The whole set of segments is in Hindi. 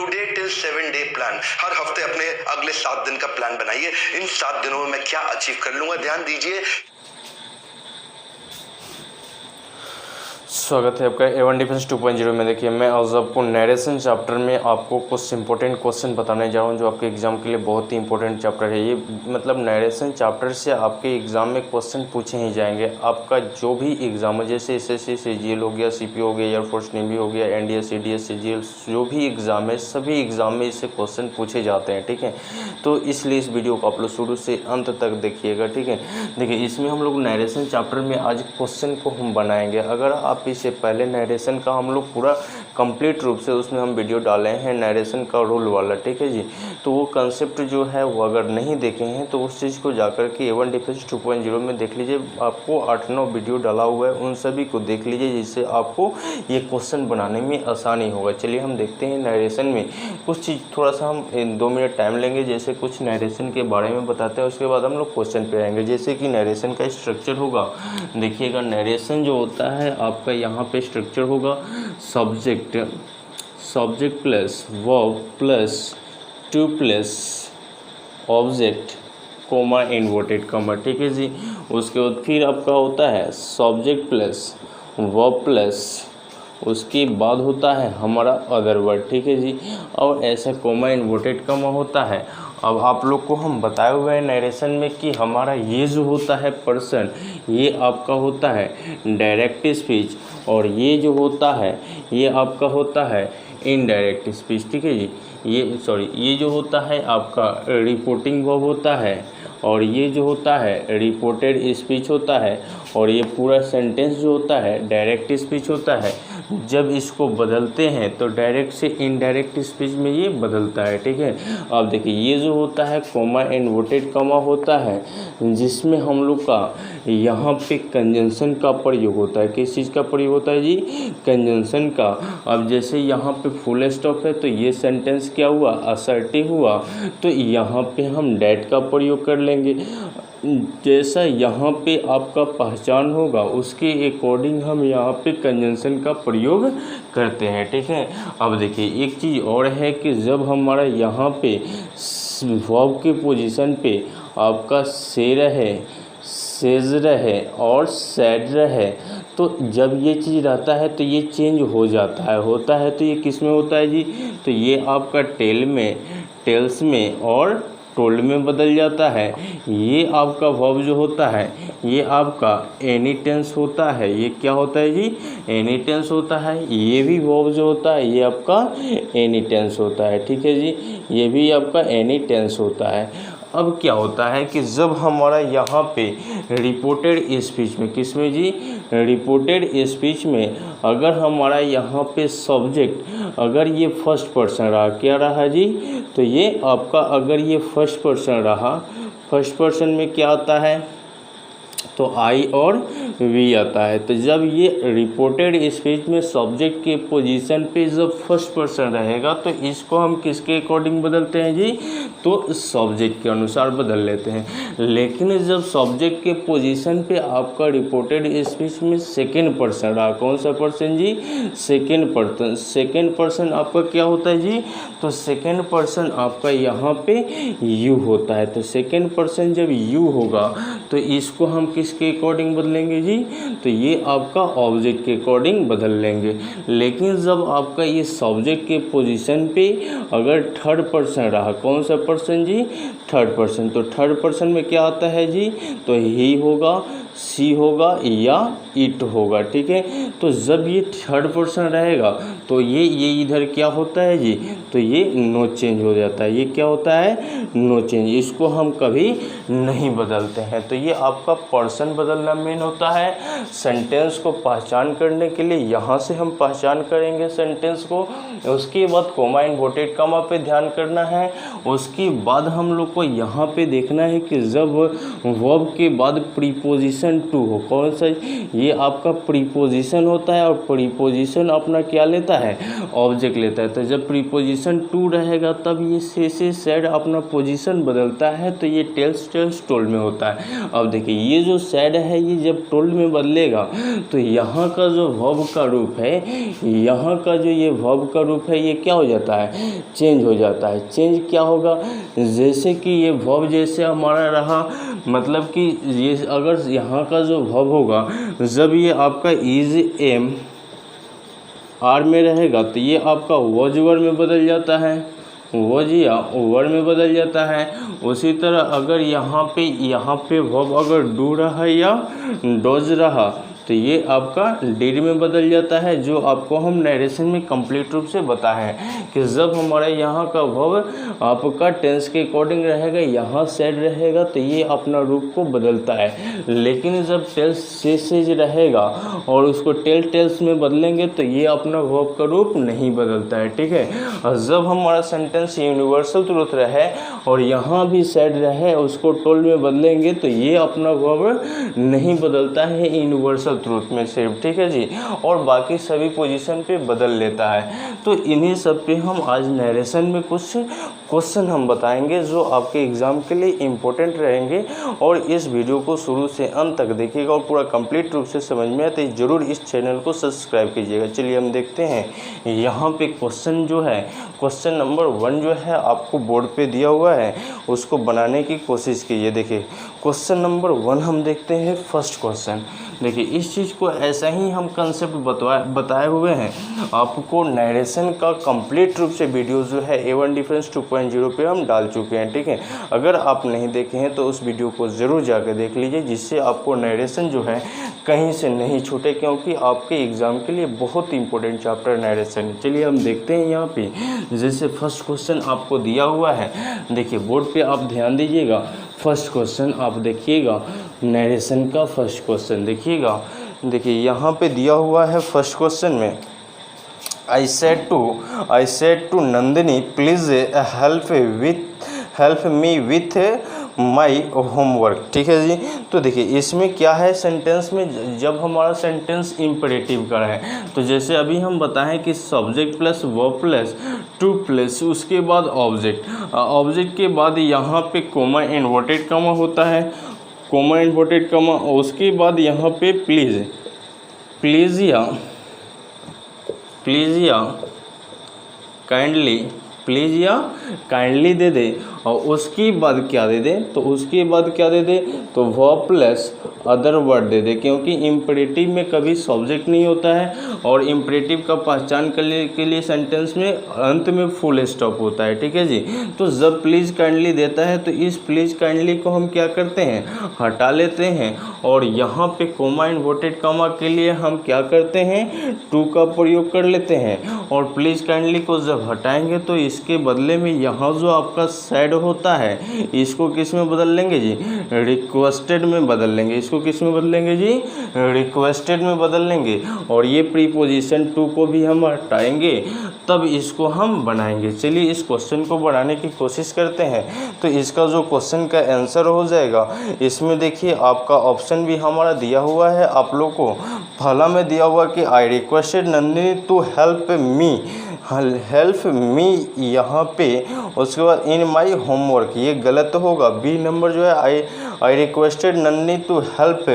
Today till 7 day plan. हर हफ्ते अपने अगले 7 दिन का प्लान बनाइए, इन 7 दिनों में मैं क्या अचीव कर लूंगा। ध्यान दीजिए। स्वागत है आपका A1 डिफेंस 2.0 में। देखिए, मैं आज आपको नरेशन चैप्टर में आपको कुछ इंपॉर्टेंट क्वेश्चन बताने जा रहा हूं जो आपके एग्जाम के लिए बहुत ही इंपॉर्टेंट चैप्टर है। ये मतलब नरेशन चैप्टर से आपके एग्जाम में क्वेश्चन पूछे ही जाएंगे। आपका जो भी एग्जाम है, जैसे SSC CGL हो गया, CPO हो गया, एयरफोर्स नेवी हो गया, NDA CDS CGL, जो भी एग्ज़ाम है सभी एग्ज़ाम में इससे क्वेश्चन पूछे जाते हैं। ठीक है, तो इसलिए इस वीडियो को आप लोग शुरू से अंत तक देखिएगा। ठीक है, देखिए इसमें हम लोग नरेशन चैप्टर में आज क्वेश्चन को हम बनाएंगे। अगर आप इससे पहले नरेशन का हम लोग पूरा कंप्लीट रूप से उसमें हम वीडियो डाले हैं नरेशन का रूल वाला, ठीक है जी, तो वो कंसेप्ट जो है वो अगर नहीं देखे हैं तो उस चीज़ को जाकर के A1 डिफेंस 2.0 में देख लीजिए। आपको 8-9 वीडियो डाला हुआ है, उन सभी को देख लीजिए जिससे आपको ये क्वेश्चन बनाने में आसानी होगा। चलिए हम देखते हैं नरेशन में कुछ चीज़, थोड़ा सा हम 2 मिनट टाइम लेंगे, जैसे कुछ नरेशन के बारे में बताते हैं, उसके बाद हम लोग क्वेश्चन पे आएंगे। जैसे कि नरेशन का स्ट्रक्चर होगा, देखिएगा नरेशन जो होता है आपका यहाँ पे स्ट्रक्चर होगा subject plus verb plus two plus object coma inverted comma, ठीक है जी। उसके बाद फिर आपका होता है सब्जेक्ट प्लस वर्ब प्लस, उसके बाद होता है हमारा अदर वर्ड, ठीक है जी, और ऐसा कोमा इन्वर्टेड कॉमा होता है। अब आप लोग को हम बताए हुए हैं नरेशन में कि हमारा ये जो होता है पर्सन, ये आपका होता है डायरेक्ट स्पीच, और ये जो होता है ये आपका होता है इनडायरेक्ट स्पीच, ठीक है जी। ये जो होता है आपका रिपोर्टिंग वर्ब होता है, और ये जो होता है रिपोर्टेड स्पीच होता है, और ये पूरा सेंटेंस जो होता है डायरेक्ट स्पीच होता है। जब इसको बदलते हैं तो डायरेक्ट से इनडायरेक्ट स्पीच में ये बदलता है, ठीक है। अब देखिए ये जो होता है कोमा इन्वर्टेड कॉमा होता है, जिसमें हम लोग का यहाँ पे कंजंक्शन का प्रयोग होता है। किस चीज़ का प्रयोग होता है जी? कंजंक्शन का। अब जैसे यहाँ पे फुल स्टॉप है तो ये सेंटेंस क्या हुआ? असर्टिव हुआ, तो यहाँ पे हम डैट का प्रयोग कर लेंगे। जैसा यहाँ पे आपका पहचान होगा उसके अकॉर्डिंग हम यहाँ पे कंजंक्शन का प्रयोग करते हैं, ठीक है। अब देखिए एक चीज़ और है कि जब हमारा यहाँ पे वर्ब के पोजीशन पे आपका से रहे, सेज रहे और सैड रहे, तो जब ये चीज़ रहता है तो ये चेंज हो जाता है, होता है तो ये किस में होता है जी? तो ये आपका टेल में, टेल्स में और टोल्ड में बदल जाता है। ये आपका वर्ब जो होता है ये आपका एनी टेंस होता है। ये क्या होता है जी? एनी टेंस होता है। ये भी वर्ब जो होता है ये आपका एनी टेंस होता है, ठीक है जी, ये भी आपका एनी टेंस होता है। अब क्या होता है कि जब हमारा यहाँ पे रिपोर्टेड स्पीच में, किस में जी? रिपोर्टेड स्पीच में अगर हमारा यहाँ पे सब्जेक्ट अगर ये फर्स्ट पर्सन रहा, क्या रहा जी? तो ये आपका अगर ये फर्स्ट पर्सन रहा, फर्स्ट पर्सन में क्या आता है? तो आई और वी आता है। तो जब ये रिपोर्टेड स्पीच में सब्जेक्ट के पोजीशन पे जब फर्स्ट पर्सन रहेगा तो इसको हम किसके अकॉर्डिंग बदलते हैं जी? तो सब्जेक्ट के अनुसार बदल लेते हैं। लेकिन जब सब्जेक्ट के पोजीशन पे आपका रिपोर्टेड स्पीच में सेकेंड पर्सन रहा, कौन सा पर्सन जी? Second person. सेकेंड पर्सन आपका क्या होता है जी? तो सेकेंड पर्सन आपका यहाँ पे यू होता है। तो सेकेंड पर्सन जब यू होगा तो इसको हम किसके अकॉर्डिंग बदलेंगे जी? तो ये आपका ऑब्जेक्ट के अकॉर्डिंग बदल लेंगे। लेकिन जब आपका ये सब्जेक्ट के पोजीशन पे अगर थर्ड पर्सन रहा, कौन सा पर्सन जी? Third person. तो थर्ड पर्सन में क्या आता है जी? तो ही होगा, सी होगा या इट होगा, ठीक है। तो जब ये थर्ड पर्सन रहेगा तो ये इधर क्या होता है जी? तो ये नो चेंज हो जाता है। ये क्या होता है? No change. इसको हम कभी नहीं बदलते हैं। तो ये आपका पर्सन बदलना मेन होता है। सेंटेंस को पहचान करने के लिए यहाँ से हम पहचान करेंगे सेंटेंस को, उसके बाद कोमा इन्वर्टेड कॉमा पे ध्यान करना है, उसके बाद हम लोग को यहाँ पे देखना है कि जब वर्ब के बाद प्रीपोजिशन टू हो, कौन सा, ये आपका प्रीपोजिशन होता है और प्रीपोजिशन अपना क्या लेता है, ऑब्जेक्ट लेता है। तो जब प्रीपोजिशन टू रहेगा तब ये से सैड अपना पोजीशन बदलता है, तो ये टेल्स टेल्स टोल्ड में होता है। अब देखिए ये जो सैड है ये जब टोल्ड में बदलेगा तो यहाँ का जो वर्ब का रूप है, यहाँ का जो ये वर्ब का रूप है ये क्या हो जाता है, चेंज हो जाता है। चेंज क्या होगा, जैसे कि ये वर्ब जैसे हमारा रहा, मतलब कि ये अगर यहाँ का जो वर्ब होगा जब ये आपका इज एम आर में रहेगा तो ये आपका वॉज वर्ब में बदल जाता है, वॉज या वर्ब में बदल जाता है। उसी तरह अगर यहाँ पे वर्ब अगर डू रहा या डोज रहा तो ये आपका डिड में बदल जाता है, जो आपको हम नरेशन में कंप्लीट रूप से बताए हैं कि जब हमारे यहाँ का वर्ब आपका टेंस के अकॉर्डिंग रहेगा, यहाँ सेड रहेगा तो ये अपना रूप को बदलता है। लेकिन जब टेल्स से रहेगा और उसको टेल्स में बदलेंगे तो ये अपना वर्ब का रूप नहीं बदलता है, ठीक है। और जब हमारा सेंटेंस यूनिवर्सल ट्रूथ रहे और यहाँ भी सेड रहे उसको टोल्ड में बदलेंगे तो ये अपना वर्ब नहीं बदलता है यूनिवर्सल ट्रूथ में सिर्फ, ठीक है जी, और बाकी सभी पोजीशन पे बदल लेता है। तो इन्हीं सब पे हम आज नरेशन में कुछ क्वेश्चन हम बताएंगे जो आपके एग्ज़ाम के लिए इम्पोर्टेंट रहेंगे, और इस वीडियो को शुरू से अंत तक देखिएगा और पूरा कंप्लीट रूप से समझ में आए तो ज़रूर इस चैनल को सब्सक्राइब कीजिएगा। चलिए हम देखते हैं यहाँ पे क्वेश्चन जो है, क्वेश्चन नंबर 1 जो है आपको बोर्ड पे दिया हुआ है, उसको बनाने की कोशिश कीजिए। देखिए क्वेश्चन नंबर 1 हम देखते हैं। फर्स्ट क्वेश्चन देखिए, इस चीज़ को ऐसा ही हम कंसेप्ट बताए हुए हैं, आपको नरेशन का कंप्लीट रूप से वीडियो जो है A1 डिफरेंस 2.0 पे हम डाल चुके हैं, ठीक है। अगर आप नहीं देखे हैं तो उस वीडियो को ज़रूर जाकर देख लीजिए, जिससे आपको नरेशन जो है कहीं से नहीं छूटे, क्योंकि आपके एग्ज़ाम के लिए बहुत इंपॉर्टेंट चैप्टर नरेशन है। चलिए हम देखते हैं यहाँ पे, जैसे फर्स्ट क्वेश्चन आपको दिया हुआ है, देखिए बोर्ड पे आप ध्यान दीजिएगा। फर्स्ट क्वेश्चन आप देखिएगा, नरेशन का फर्स्ट क्वेश्चन देखिएगा। देखिए यहाँ पे दिया हुआ है फर्स्ट क्वेश्चन में, I said to Nandini please help me with my homework, ठीक है जी। तो देखिए इसमें क्या है, सेंटेंस में जब हमारा सेंटेंस इम्परेटिव का है तो जैसे अभी हम बताएं कि subject plus verb plus two plus उसके बाद ऑब्जेक्ट के बाद यहाँ पे कोमा इन्वर्टेड कॉमा होता है, कोमा इन्वर्टेड कॉमा, उसके बाद यहाँ पे प्लीज़ या काइंडली दे दे, और उसके बाद क्या दे दे, तो उसके बाद क्या दे दे, तो वर्ब प्लस अदर वर्ड दे दे, क्योंकि इम्परेटिव में कभी सब्जेक्ट नहीं होता है और इम्परेटिव का पहचान करने के लिए सेंटेंस में अंत में फुल स्टॉप होता है, ठीक है जी। तो जब प्लीज़ काइंडली देता है तो इस प्लीज़ काइंडली को हम क्या करते हैं, हटा लेते हैं, और यहाँ पे कोमा इन्वर्टेड कॉमा के लिए हम क्या करते हैं, टू का प्रयोग कर लेते हैं, और प्लीज़ काइंडली को जब हटाएंगे तो इसके बदले में यहाँ जो आपका सैड होता है इसको किस में बदल लेंगे जी, रिक्वेस्टेड में बदल लेंगे। इसको किस में बदलेंगे जी, रिक्वेस्टेड में बदल लेंगे, और ये प्रीपोजिशन टू को भी हम हटाएंगे, तब इसको हम बनाएंगे। चलिए इस क्वेश्चन को बनाने की कोशिश करते हैं। तो इसका जो क्वेश्चन का आंसर हो जाएगा, इसमें देखिए आपका ऑप्शन भी हमारा दिया हुआ है, आप लोग को पहला में दिया हुआ कि I requested Nandini to help me यहाँ पे, उसके बाद इन माई होमवर्क, ये गलत होगा। बी नंबर जो है I requested Nandini to help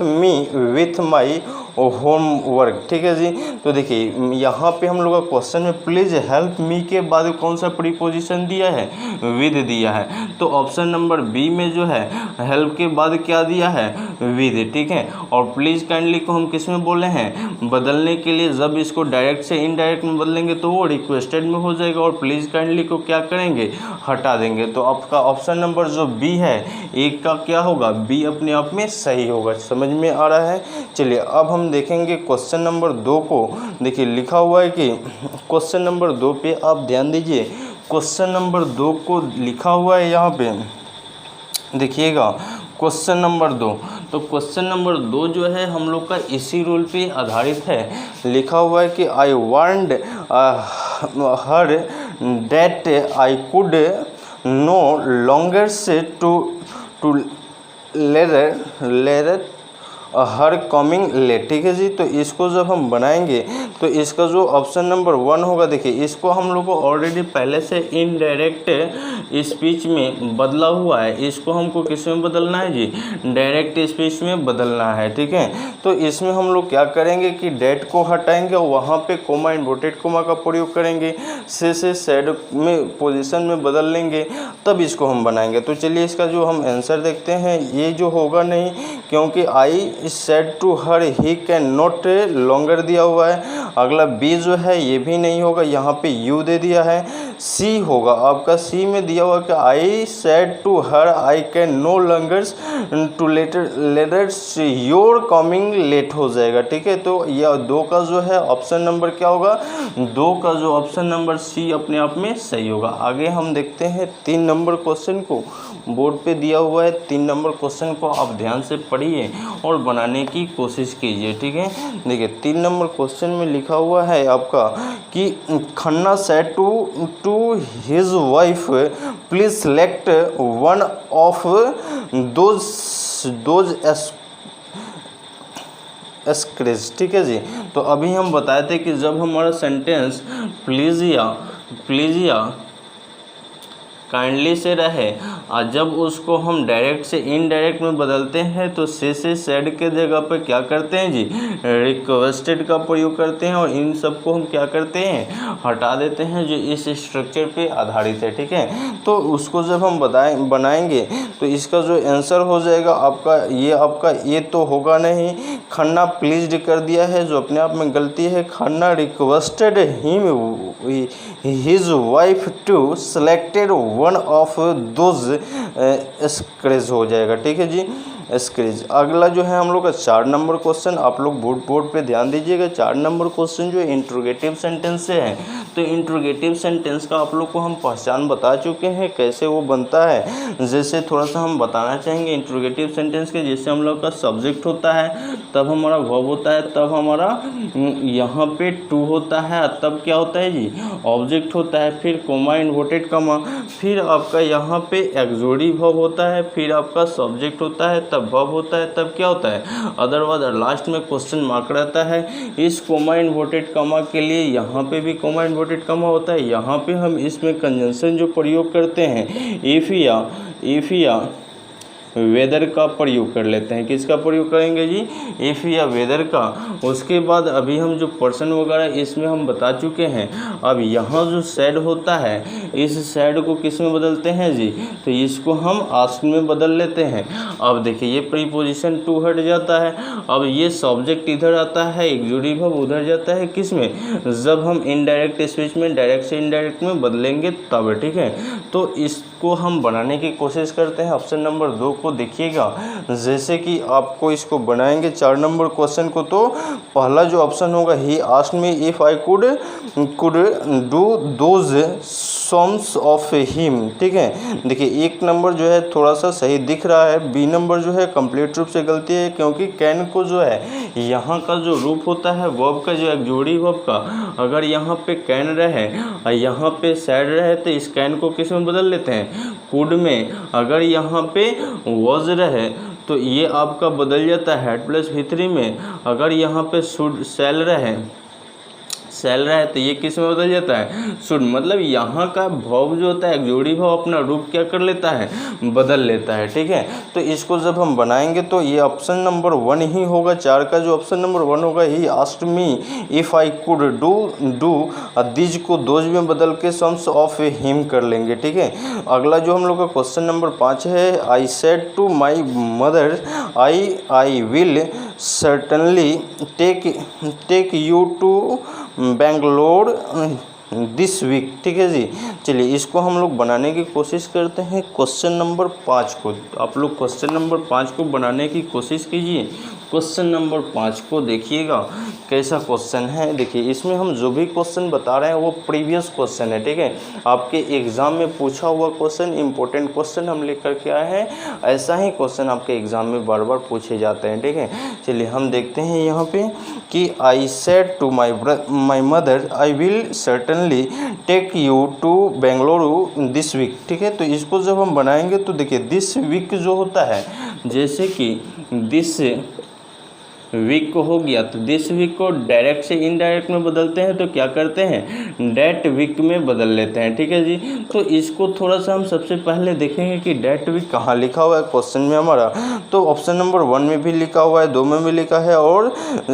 me with my homework, ठीक है जी। तो देखिए यहाँ पे हम लोग का क्वेश्चन में प्लीज़ हेल्प मी के बाद कौन सा प्रीपोजिशन दिया है, विद दिया है। तो ऑप्शन नंबर बी में जो है हेल्प के बाद क्या दिया है, विद, ठीक है। और प्लीज़ काइंडली को हम किस में बोले हैं, बदलने के लिए जब इसको डायरेक्ट से इनडायरेक्ट में बदलेंगे तो वो रिक्वेस्टेड में हो जाएगा, और प्लीज़ काइंडली को क्या करेंगे, हटा देंगे। तो आपका ऑप्शन नंबर जो बी है एक का क्या होगा, बी अपने आप में सही होगा। समझ में आ रहा है। चलिए अब हम देखेंगे क्वेश्चन नंबर 2 को। देखिए लिखा हुआ है कि क्वेश्चन नंबर 2 पे आप ध्यान दीजिए, क्वेश्चन नंबर 2 को लिखा हुआ है यहाँ पे, देखिएगा क्वेश्चन नंबर 2। तो क्वेश्चन नंबर 2 जो है हम लोग का इसी रूल पे आधारित है। लिखा हुआ है कि I want her that I could no longer say to later her coming late. ठीक है जी, तो इसको जब हम बनाएंगे तो इसका जो ऑप्शन नंबर 1 होगा, देखिए इसको हम लोग को ऑलरेडी पहले से इनडायरेक्ट स्पीच में बदला हुआ है, इसको हमको किस में बदलना है जी, डायरेक्ट स्पीच में बदलना है। ठीक है, तो इसमें हम लोग क्या करेंगे कि डेट को हटाएंगे और वहाँ पे कोमा इन्वर्टेड कोमा का प्रयोग करेंगे, से सेड में पोजीशन में बदल लेंगे, तब इसको हम बनाएंगे। तो चलिए इसका जो हम आंसर देखते हैं, ये जो होगा नहीं, क्योंकि I said to her he can not longer दिया हुआ है। अगला बी जो है ये भी नहीं होगा, यहाँ पे यू दे दिया है। सी होगा आपका, सी में दिया हुआ कि I said to her I can no longer to letters your coming late हो जाएगा। ठीक है, तो यह 2 का जो है ऑप्शन नंबर क्या होगा, 2 का जो ऑप्शन नंबर सी अपने आप में सही होगा। आगे हम देखते हैं 3 नंबर क्वेश्चन को, बोर्ड पे दिया हुआ है। 3 नंबर क्वेश्चन को आप ध्यान से पढ़िए और बनाने की कोशिश कीजिए। ठीक है, देखिए 3 नंबर क्वेश्चन में लिखा हुआ है आपका कि Khanna said to his wife please select one of those एस्क्रेज। ठीक है जी, तो अभी हम बताए थे कि जब हमारा सेंटेंस प्लीज या काइंडली से रहे और जब उसको हम डायरेक्ट से इनडायरेक्ट में बदलते हैं तो से सेड के जगह पर क्या करते हैं जी, रिक्वेस्टेड का प्रयोग करते हैं और इन सब को हम क्या करते हैं, हटा देते हैं जो इस स्ट्रक्चर पे आधारित है। ठीक है, तो उसको जब हम बनाएंगे तो इसका जो आंसर हो जाएगा आपका ये तो होगा नहीं, खन्ना प्लीज्ड कर दिया है जो अपने आप में गलती है। Khanna requested his wife to selected one of those स्क्रेज हो जाएगा। ठीक है जी, स्क्रेज। अगला जो है हम लोग का 4 नंबर क्वेश्चन, आप लोग बोर्ड पे ध्यान दीजिएगा। 4 नंबर क्वेश्चन जो इंट्रोगेटिव सेंटेंस से है, तो इंट्रोगेटिव सेंटेंस का आप लोग को हम पहचान बता चुके हैं कैसे वो बनता है। जैसे थोड़ा सा हम बताना चाहेंगे इंट्रोगेटिव सेंटेंस के, जैसे हम लोग का सब्जेक्ट होता है, तब हमारा वर्ब होता है, तब हमारा यहाँ पे टू होता है, तब क्या होता है जी, ऑब्जेक्ट होता है, फिर कोमा इन्वर्टेड कॉमा, फिर आपका यहाँ पे एक्सोडी वर्ब होता है, फिर आपका सब्जेक्ट होता है, तब वर्ब होता है, तब क्या होता है अदरवाइज, और लास्ट में क्वेश्चन मार्क रहता है। इस कोमा इन्वर्टेड कॉमा के लिए यहाँ पे भी कोमा इन्वर्टेड कॉमा होता है, यहाँ पे हम इसमें कंजंक्शन जो प्रयोग करते हैं इफ या वेदर का प्रयोग कर लेते हैं। किसका प्रयोग करेंगे जी, इफ या वेदर का। उसके बाद अभी हम जो पर्सन वगैरह इसमें हम बता चुके हैं। अब यहाँ जो सैड होता है, इस सैड को किस में बदलते हैं जी, तो इसको हम आस्क में बदल लेते हैं। अब देखिए ये प्रीपोजिशन टू हट जाता है, अब ये सब्जेक्ट इधर आता है, एक्सक्लूसिव वर्ब उधर जाता है, किस में, जब हम इनडायरेक्ट स्पीच में डायरेक्ट से इनडायरेक्ट में बदलेंगे तब। ठीक है, तो इसको हम बनाने की कोशिश करते हैं। ऑप्शन नंबर 2 को देखिएगा, जैसे कि आपको इसको बनाएंगे 4 नंबर क्वेश्चन को, तो पहला जो ऑप्शन होगा he asked me if I could do those sums of him. ठीक है, देखिए 1 नंबर जो है थोड़ा सा सही दिख रहा है, बी नंबर जो है कंप्लीट रूप से गलती है, क्योंकि कैन को जो है यहाँ का जो रूप होता है वर्ब का, जो एक्सोडी वर्ब का, अगर यहाँ पे कैन रहे और यहाँ पे सैड रहे तो इस कैन को किस में बदल लेते हैं, कुड में। अगर यहाँ पे वॉज रहे तो ये आपका बदल जाता है हेड प्लस V3 में। अगर यहाँ पे शुड सेल रहे तो ये किस में बदल जाता है, शुड। मतलब यहाँ का वर्ब जो होता है एक्सोडी वर्ब अपना रूप क्या कर लेता है, बदल लेता है। ठीक है, तो इसको जब हम बनाएंगे तो ये ऑप्शन नंबर 1 ही होगा। 4 का जो ऑप्शन नंबर 1 होगा, he asked me if I could do these को दोज में बदल के सम्स ऑफ हिम कर लेंगे। ठीक है, अगला जो हम लोग का क्वेश्चन नंबर 5 है, I said to my mother I will certainly take you to Bangalore this week. ठीक है जी, चलिए इसको हम लोग बनाने की कोशिश करते हैं क्वेश्चन नंबर 5 को। आप लोग क्वेश्चन नंबर 5 को बनाने की कोशिश कीजिए। क्वेश्चन नंबर 5 को देखिएगा कैसा क्वेश्चन है। देखिए इसमें हम जो भी क्वेश्चन बता रहे हैं वो प्रीवियस क्वेश्चन है, ठीक है, आपके एग्ज़ाम में पूछा हुआ क्वेश्चन, इंपॉर्टेंट क्वेश्चन हम लेकर के आए हैं। ऐसा ही क्वेश्चन आपके एग्ज़ाम में बार बार पूछे जाते हैं, ठीक है। चलिए हम देखते हैं यहाँ पे कि I said to my mother I will certainly take you to Bengaluru this week, ठीक है। तो इसको जब हम बनाएंगे तो देखिए दिस वीक जो होता है, जैसे कि दिस वीक को हो गया तो दिस वीक को डायरेक्ट से इनडायरेक्ट में बदलते हैं तो क्या करते हैं, डेट वीक में बदल लेते हैं, ठीक है जी। तो इसको थोड़ा सा हम सबसे पहले देखेंगे कि डेट वीक कहाँ लिखा हुआ है क्वेश्चन में हमारा। तो ऑप्शन नंबर 1 में भी लिखा हुआ है, 2 में भी लिखा है और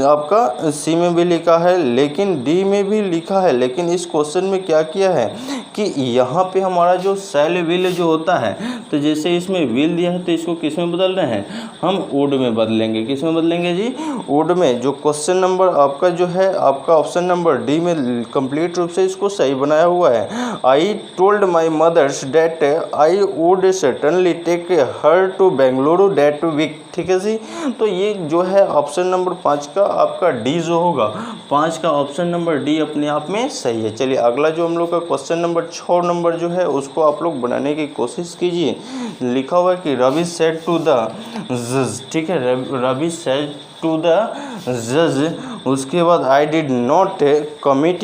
आपका सी में भी लिखा है, लेकिन डी में भी लिखा है। लेकिन इस क्वेश्चन में क्या किया है कि यहाँ पे हमारा जो शैल विल जो होता है, तो जैसे इसमें विल दिया है तो इसको किस में बदल रहे हैं, हम वुड में बदलेंगे। किस में बदलेंगे जी, वुड में। जो क्वेश्चन नंबर आपका जो है, आपका ऑप्शन नंबर डी में कंप्लीट रूप से इसको सही बनाया हुआ है। I told my mothers that I would certainly take her to Bengaluru that week, ठीक है जी। तो ये जो है ऑप्शन नंबर 5 का आपका डी जो होगा, 5 का ऑप्शन नंबर डी अपने आप में सही है। चलिए अगला जो हम लोग का क्वेश्चन नंबर 6 नंबर जो है उसको आप लोग बनाने की कोशिश कीजिए। लिखा हुआ है कि रवि सेड टू द जज, ठीक है, रवि सेड टू द जज, उसके बाद I did not commit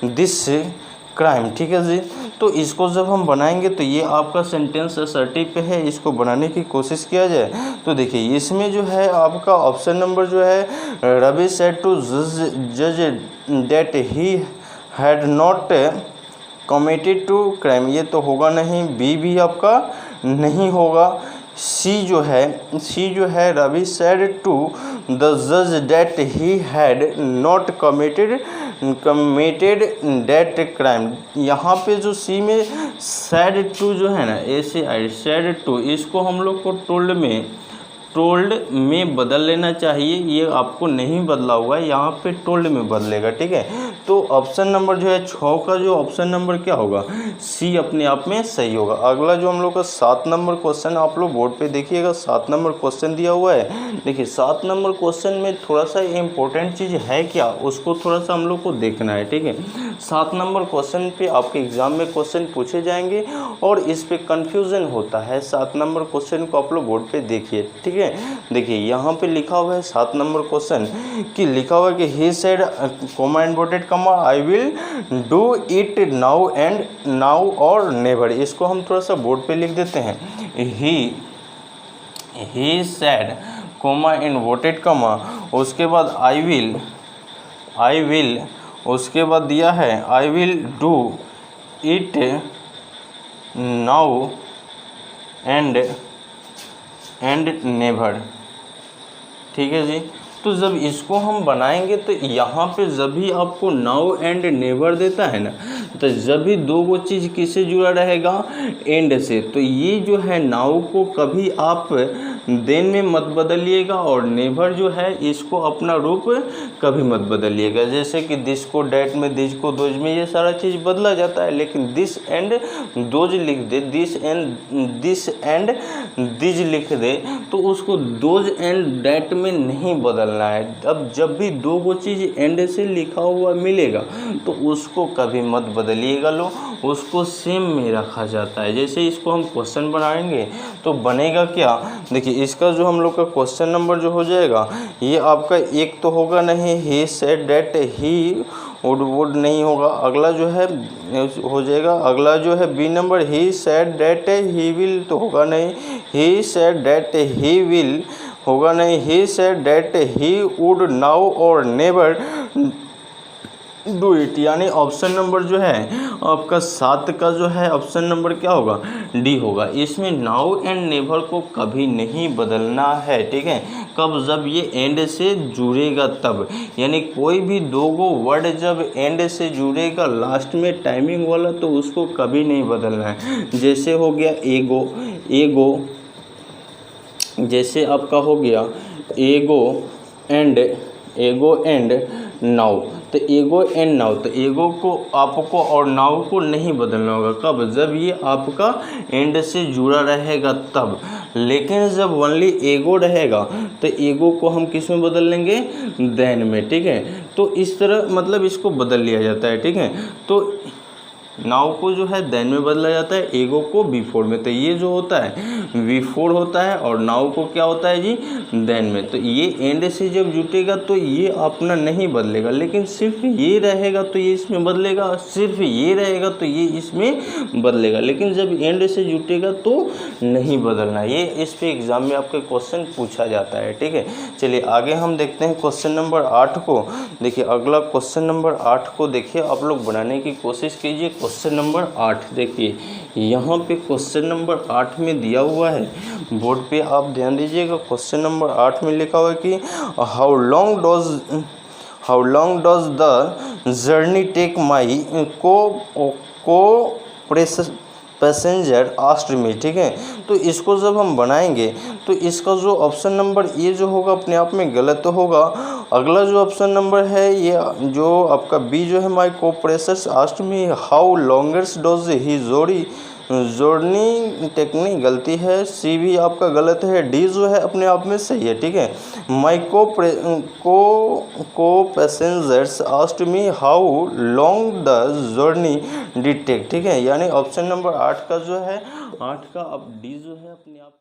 this crime, ठीक है जी। तो इसको जब हम बनाएंगे तो ये आपका सेंटेंस असर्टिव पे है, इसको बनाने की कोशिश किया जाए तो देखिए इसमें जो है आपका ऑप्शन नंबर जो है रवि सेड टू जज that he had not committed to crime, ये तो होगा नहीं, बी भी आपका नहीं होगा। सी जो है रवि सेड टू द जज that he had not committed that crime, यहाँ पे जो सी में सैड टू जो है ना, ऐसे आई सैड टू, इसको हम लोग को टोल्ड में बदल लेना चाहिए। ये आपको नहीं बदला हुआ है, यहाँ पे टोल्ड में बदलेगा, ठीक है। तो ऑप्शन नंबर जो है 6 का जो ऑप्शन नंबर क्या होगा, सी अपने आप में सही होगा। अगला जो हम लोग का 7 नंबर क्वेश्चन, आप लोग बोर्ड पे देखिएगा 7 नंबर क्वेश्चन दिया हुआ है। देखिए 7 नंबर क्वेश्चन में थोड़ा सा इम्पोर्टेंट चीज़ है क्या, उसको थोड़ा सा हम लोग को देखना है, ठीक है। 7 नंबर क्वेश्चन पे आपके एग्जाम में क्वेश्चन पूछे जाएंगे और इस पे कन्फ्यूज़न होता है। 7 नंबर क्वेश्चन को आप लोग बोर्ड पे देखिए, ठीक है। देखिए यहाँ पे लिखा हुआ है 7 नंबर क्वेश्चन कि लिखा हुआ है कि he said comma inverted comma I will do it now and now or never, इसको हम थोड़ा सा बोर्ड पे लिख देते हैं। He said comma inverted comma, उसके बाद आई विल, उसके बाद दिया है I will do it now and never, ठीक है जी। तो जब इसको हम बनाएंगे तो यहाँ पे जब भी आपको नाउ एंड नेवर देता है ना, तो जब भी दो वो चीज़ किससे जुड़ा रहेगा, एंड से। तो ये जो है नाउ को कभी आप देन में मत बदलिएगा और नेवर जो है इसको अपना रूप कभी मत बदलिएगा। जैसे कि दिस को डैट में, दिस को दोज में, ये सारा चीज़ बदला जाता है, लेकिन दिस एंड दोज लिख दे, दिस एंड दिज लिख दे तो उसको दोज एंड डैट में नहीं बदलना है। अब जब भी दो वो चीज़ एंड से लिखा हुआ मिलेगा तो उसको कभी मत बदलिएगा, लो उसको सेम में रखा जाता है। जैसे इसको हम क्वेश्चन बनाएंगे तो बनेगा क्या, देखिए इसका जो हम लोग का क्वेश्चन नंबर जो हो जाएगा, ये आपका एक तो होगा नहीं, he said that he would नहीं होगा। अगला जो है हो जाएगा, अगला जो है B number, he said that he will तो होगा नहीं, he said that he will होगा नहीं, he said that he would now or never do it. यानी ऑप्शन नंबर जो है आपका 7 का जो है ऑप्शन नंबर क्या होगा, डी होगा। इसमें नाउ एंड नेवर को कभी नहीं बदलना है, ठीक है। कब, जब ये एंड से जुड़ेगा तब, यानी कोई भी दो गो वर्ड जब एंड से जुड़ेगा लास्ट में टाइमिंग वाला तो उसको कभी नहीं बदलना है। जैसे हो गया एगो, जैसे आपका हो गया एगो एंड नाउ, तो एगो एंड नाउ, तो एगो को आपको और नाउ को नहीं बदलना होगा। कब, जब ये आपका एंड से जुड़ा रहेगा तब। लेकिन जब ओनली एगो रहेगा तो एगो को हम किस में बदल लेंगे, देन में, ठीक है। तो इस तरह मतलब इसको बदल लिया जाता है, ठीक है। तो नाउ को जो है देन में बदला जाता है, एगो को बिफोर में। तो ये जो होता है बिफोर होता है और नाउ को क्या होता है जी, देन में। तो ये एंड से जब जुटेगा तो ये अपना नहीं बदलेगा, लेकिन सिर्फ ये रहेगा तो ये इसमें बदलेगा, सिर्फ ये रहेगा तो ये इसमें बदलेगा, लेकिन जब एंड से जुटेगा तो नहीं बदलना। ये इस पे एग्जाम में आपके क्वेश्चन पूछा जाता है, ठीक है। चलिए आगे हम देखते हैं क्वेश्चन नंबर 8 को। देखिए अगला क्वेश्चन नंबर 8 को देखिए आप लोग बनाने की कोशिश कीजिए। क्वेश्चन नंबर 8 देखिए, यहाँ पे क्वेश्चन नंबर 8 में दिया हुआ है, बोर्ड पे आप ध्यान दीजिएगा। क्वेश्चन नंबर 8 में लिखा हुआ है कि how long does the journey take my co-passenger asked me, ठीक है। तो इसको जब हम बनाएंगे तो इसका जो ऑप्शन नंबर ये जो होगा अपने आप में गलत होगा। अगला जो ऑप्शन नंबर है ये जो आपका बी जो है, my cooperators asked me how longest does he जोड़नी टेक्निक गलती है। सी भी आपका गलत है। डी जो है अपने आप में सही है, ठीक है। My co-passengers asked me how long the journey did take, ठीक है। यानी ऑप्शन नंबर 8 का जो है 8 का अब डी जो है अपने आप